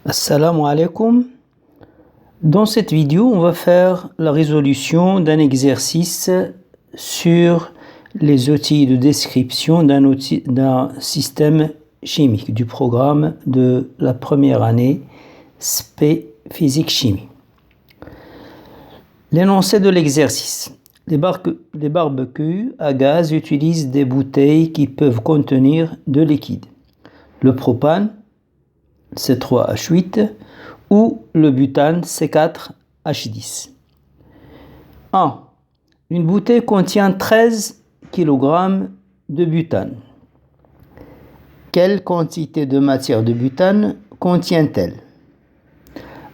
Assalamu alaikum. Dans cette vidéo, on va faire la résolution d'un exercice sur les outils de description d'un système chimique du programme de la première année SP Physique Chimie. L'énoncé de l'exercice. Les barbecues à gaz utilisent des bouteilles qui peuvent contenir de liquide. Le propane, C3H8 ou le butane C4H10. 1. Une bouteille contient 13 kg de butane. Quelle quantité de matière de butane contient-elle?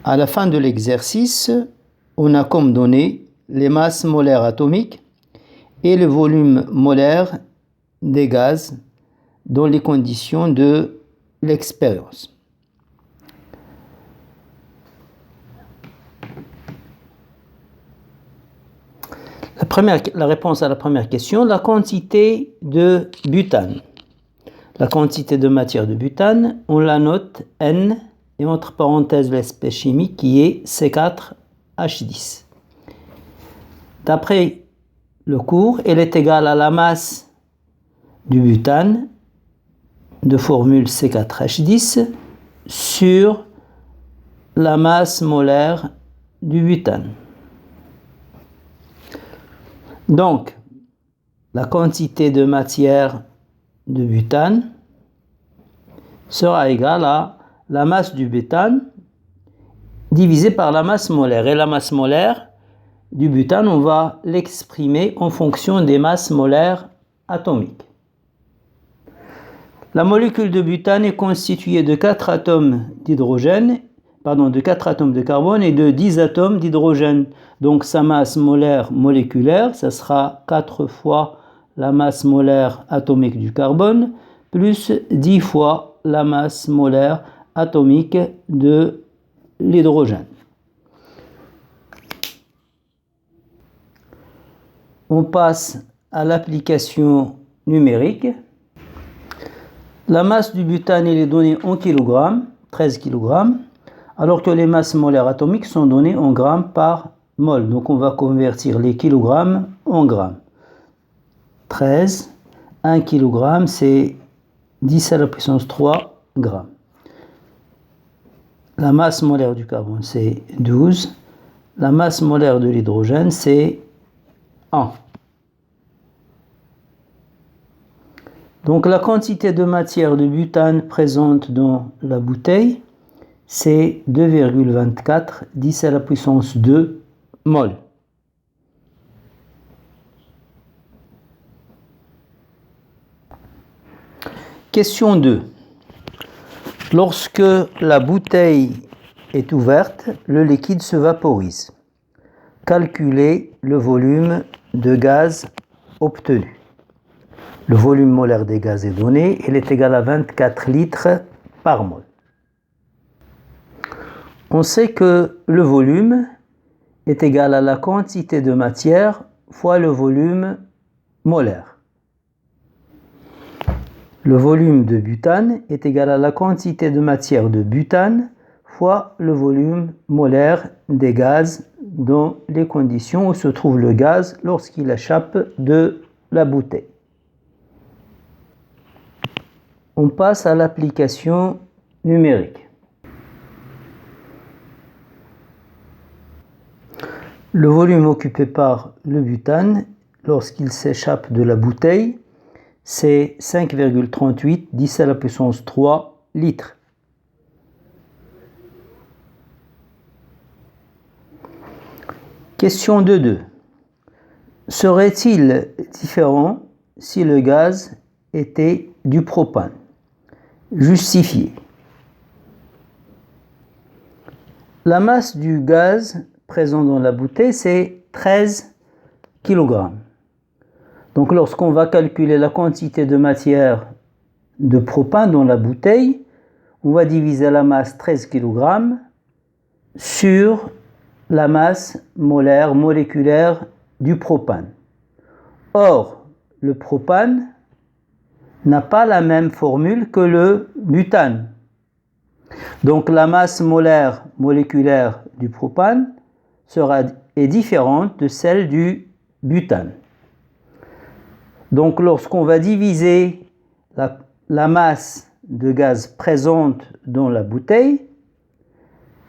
À la fin de l'exercice, on a comme données les masses molaires atomiques et le volume molaire des gaz dans les conditions de l'expérience. La réponse à la première question, la quantité de butane. La quantité de matière de butane, on la note N et entre parenthèses l'espèce chimique qui est C4H10. D'après le cours, elle est égale à la masse du butane de formule C4H10 sur la masse molaire du butane. Donc, la quantité de matière de butane sera égale à la masse du butane divisée par la masse molaire. Et la masse molaire du butane, on va l'exprimer en fonction des masses molaires atomiques. La molécule de butane est constituée de 4 atomes de carbone et de 10 atomes d'hydrogène. Donc sa masse molaire moléculaire, ça sera 4 fois la masse molaire atomique du carbone, plus 10 fois la masse molaire atomique de l'hydrogène. On passe à l'application numérique. La masse du butane est donnée en kg, 13 kg, alors que les masses molaires atomiques sont données en grammes par mol. Donc on va convertir les kilogrammes en grammes. 13, 1 kg, c'est 10 à la puissance 3 grammes. La masse molaire du carbone, c'est 12. La masse molaire de l'hydrogène, c'est 1. Donc la quantité de matière de butane présente dans la bouteille, c'est 2,24 10 à la puissance 2 mol. Question 2. Lorsque la bouteille est ouverte, le liquide se vaporise. Calculez le volume de gaz obtenu. Le volume molaire des gaz est donné, il est égal à 24 litres par mol. On sait que le volume est égal à la quantité de matière fois le volume molaire. Le volume de butane est égal à la quantité de matière de butane fois le volume molaire des gaz dans les conditions où se trouve le gaz lorsqu'il échappe de la bouteille. On passe à l'application numérique. Le volume occupé par le butane lorsqu'il s'échappe de la bouteille, c'est 5,38 10 à la puissance 3 litres. Question 2.2. Serait-il différent si le gaz était du propane? Justifié. La masse du gaz présent dans la bouteille, c'est 13 kg. Donc lorsqu'on va calculer la quantité de matière de propane dans la bouteille, on va diviser la masse 13 kg sur la masse molaire moléculaire du propane. Or, le propane n'a pas la même formule que le butane. Donc la masse molaire moléculaire du propane est différente de celle du butane. Donc lorsqu'on va diviser la masse de gaz présente dans la bouteille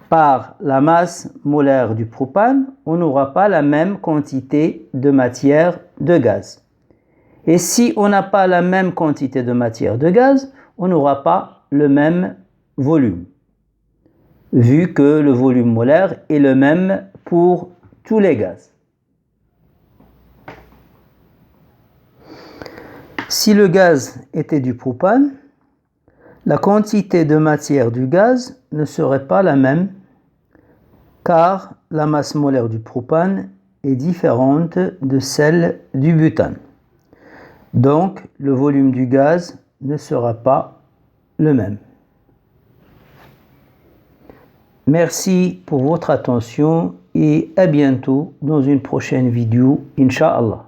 par la masse molaire du propane, on n'aura pas la même quantité de matière de gaz. Et si on n'a pas la même quantité de matière de gaz, on n'aura pas le même volume, vu que le volume molaire est le même pour tous les gaz. Si le gaz était du propane, la quantité de matière du gaz ne serait pas la même, car la masse molaire du propane est différente de celle du butane. Donc, le volume du gaz ne sera pas le même. Merci pour votre attention et à bientôt dans une prochaine vidéo, Inch'Allah.